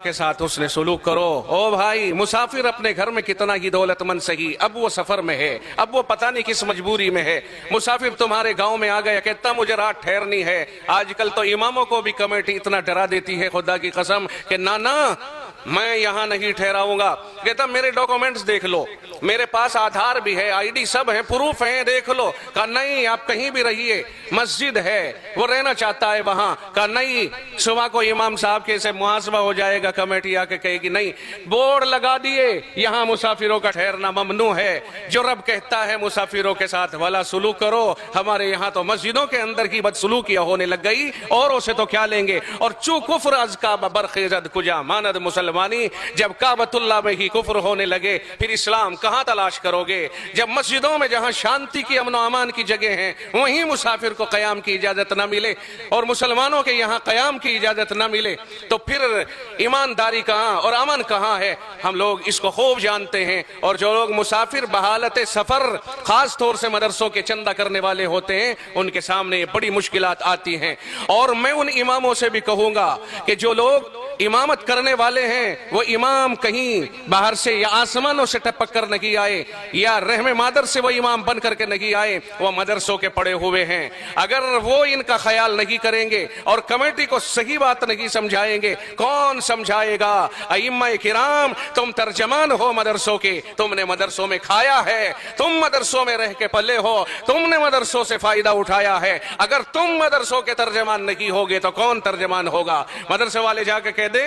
के साथ उसने सुलूक करो। ओ भाई, मुसाफिर अपने घर में कितना ही दौलतमंद सही, अब वो सफर में है, अब वो पता नहीं किस मजबूरी में है। मुसाफिर तुम्हारे गांव में आ गया, कहता मुझे रात ठहरनी है। आजकल तो इमामों को भी कमेटी इतना डरा देती है, खुदा की कसम, कि ना ना मैं यहां नहीं ठहराऊंगा। कहता मेरे डॉक्यूमेंट्स देख लो, मेरे पास आधार भी है, आईडी सब है, प्रूफ है, देख लो। कहा नहीं, आप कहीं भी रहिए, मस्जिद है, वो रहना चाहता है वहां। कहा नहीं, सुबह को इमाम साहब के से मुहासबा हो जाएगा, कमेटी आके कहेगी नहीं। बोर्ड लगा दिए, यहां मुसाफिरों का ठहरना ममनू है। जो रब कहता है मुसाफिरों के साथ वाला सुलूक करो, हमारे यहाँ तो मस्जिदों के अंदर की बदसलूकियां होने लग गई, औरों से तो क्या लेंगे। और चू कुफ्र अज का बरखेजद कुजा मानद मुसलमानी, जब काबतुल्लाह में ही कुफ्र होने लगे, फिर इस्लाम कहां तलाश करोगे। जब मस्जिदों में जहां शांति की, अमन अमान की जगह है, वहीं मुसाफिर को कयाम की इजाजत न मिले और मुसलमानों के यहाँ कयाम की इजाजत न मिले, तो फिर ईमानदारी कहां और अमन कहां है। हम लोग इसको खूब जानते हैं। और जो लोग मुसाफिर बहालत सफर, खास तौर से मदरसों के चंदा करने वाले होते हैं, उनके सामने बड़ी मुश्किलात आती हैं। और मैं उन इमामों से भी कहूंगा कि जो लोग इमामत करने वाले हैं, वो इमाम कहीं बाहर से या आसमानों से टपक कर नहीं आए, या रहमे मादर से वो इमाम बन करके नहीं आए, वो मदरसों के पड़े हुए हैं। अगर वो इनका ख्याल नहीं करेंगे और कमेटी को सही बात नहीं समझाएंगे, कौन समझाएगा। अइम्मा किराम, तुम तर्जमान हो मदरसों के, तुमने मदरसों में खाया है, तुम मदरसों में रह के पले हो, तुमने मदरसों से फायदा उठाया है। अगर तुम मदरसों के तर्जमान नहीं होगे तो कौन तर्जमान होगा। मदरसे वाले जाके कह दे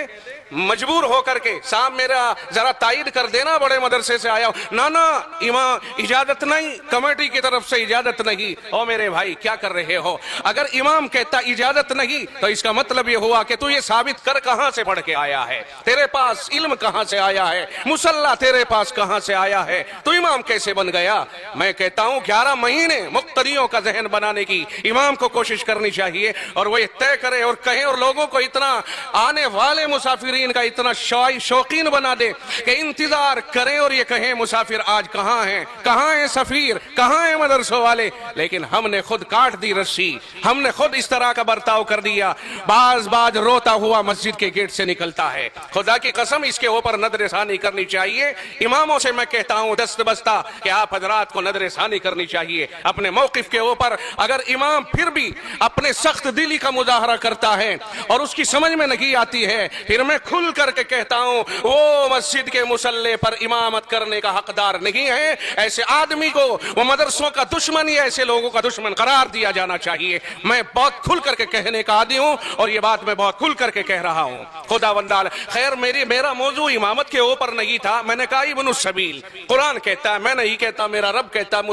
मजबूर होकर के, साहब मेरा जरा तायद कर देना, बड़े मदरसे से आया हूं। ना ना इमाम इजाजत नहीं, कमेटी की तरफ से इजाजत नहीं। ओ मेरे भाई, क्या कर रहे हो। अगर इमाम कहता इजाजत नहीं, तो इसका मतलब यह हुआ कि तू ये साबित कर कहां से पढ़ के आया है, तेरे पास इल्म कहां से आया है, मुसल्ला तेरे पास कहां से आया है, तू इमाम कैसे बन गया। मैं कहता हूं 11 महीने मुक्तदियों का जहन बनाने की इमाम को कोशिश करनी चाहिए, और वो ये तय करे और कहे और लोगों को इतना, आने वाले मुसाफिरीन का इतना शौकीन बना दे कि इंतजार करें और ये कहें मुसाफिर आज कहां है, कहां है सफीर, कहां है मदरसों वाले। लेकिन हमने खुद काट दी रस्सी, हमने खुद इस तरह का बर्ताव कर दिया। बाज बाज रोता हुआ मस्जिद के गेट से निकलता है। खुदा की कसम, इसके ऊपर नजरसानी करनी चाहिए। इमामों से मैं कहता हूं दस्त बस्ता कि आप हजरात को नजरसानी करनी चाहिए अपने मौकिफ के ऊपर। अगर इमाम फिर भी अपने सख्त दिली का मुजाहरा करता है और उसकी समझ में नहीं आती है, फिर मैं खुल करके कहता हूं वो मस्जिद के मुसल्ले पर इमामत करने का हकदार नहीं है। ऐसे आदमी को वो मदरसों का दुश्मन या ऐसे लोगों का दुश्मन करार दिया जाना चाहिए। मैं बहुत खुल करके कहने का आदी हूं और ये बात मैं बहुत खुल करके कह रहा हूं। खुदा वंदाल खैर, मेरा मौजू इमामत के ऊपर नहीं था। मैंने कहा इब्नुस सबील, कुरान कहता है, मैं नहीं कहता, मेरा रब कहता है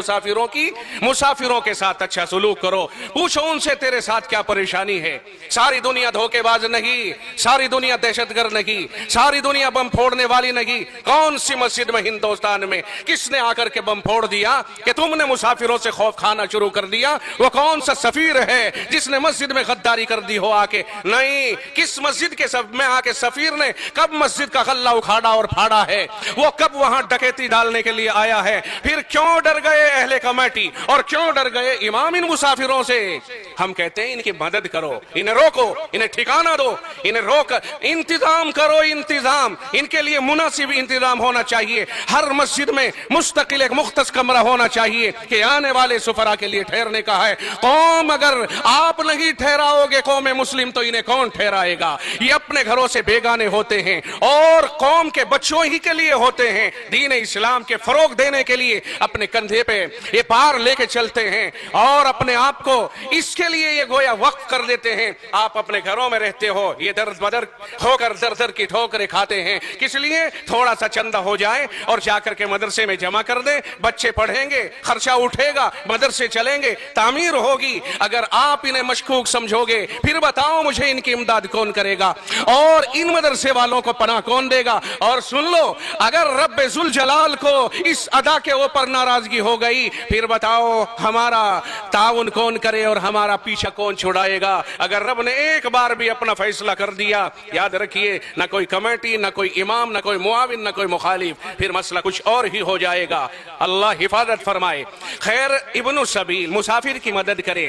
मुसाफिरों के साथ अच्छा सुलूक करो। पूछो उनसे तेरे साथ क्या परेशानी है। सारी दुनिया धोखेबाज नहीं, सारी दुनिया दहशतगर्द नहीं, सारी दुनिया बम फोड़ने वाली नहीं। कौन सी मस्जिद में हिंदुस्तान में किसने आकर के बम फोड़ दिया कि तुमने मुसाफिरों से खौफ खाना शुरू कर दिया। वो कौन सा सफीर है जिसने मस्जिद में गद्दारी कर दी हो आके। नहीं, किस मस्जिद के सब में आके सफीर ने कब मस्जिद का गल्ला उखाड़ा और फाड़ा है, वो कब वहां डकैती डालने के लिए आया है। फिर क्यों डर गए अहले कमेटी और क्यों डर गए इमाम इन मुसाफिरों से। हम कहते हैं इनकी मदद करो, इन्हें रोको, इन्हें ठिकाना दो, इन्हें रोक, इंतजाम करो, इंतजाम इनके लिए मुनासिब इंतजाम होना चाहिए। हर मस्जिद में मुस्तकिल एक मुख्तस कमरा होना चाहिए कि आने वाले सुफरा के लिए ठहरने का है। कौम अगर आप नहीं ठहराओगे कौम मुस्लिम, तो इन्हें कौन ठहराएगा। ये अपने घरों से बेगाने होते हैं और कौम के बच्चों ही के लिए होते हैं। दीन इस्लाम के फरोग देने के लिए अपने कंधे पे ये पार लेके चलते हैं और अपने आप को इसके लिए ये गोया वक्फ कर देते हैं। आप अपने घरों में रहते हो, ये दर्द बदर होकर दर दर की ठोकरें खाते हैं, किस लिए थोड़ा सा चंदा हो जाए और जाकर के मदरसे में जमा कर दे, बच्चे पढ़ेंगे, खर्चा उठेगा, मदरसे चलेंगे, तामीर होगी। अगर आप इन्हें मशकूक समझोगे, फिर बताओ मुझे इनकी इमदाद कौन करेगा और इन मदरसे वालों को पनाह कौन देगा। और सुन लो, अगर रब्बे जुल जलाल को इस अदा के ऊपर नाराजगी हो गई, फिर बताओ हमारा ताउन कौन करे और हमारा पीछा कौन छुड़ाएगा। अगर रब ने एक बार भी अपना फैसला कर दिया, याद रखिए, ना कोई कमेटी, ना कोई इमाम, ना कोई मुआविन, ना कोई मुखालिफ, फिर मसला कुछ और ही हो जाएगा। अल्लाह हिफाजत फरमाए। खैर, इब्नुस सबील मुसाफिर की मदद करे।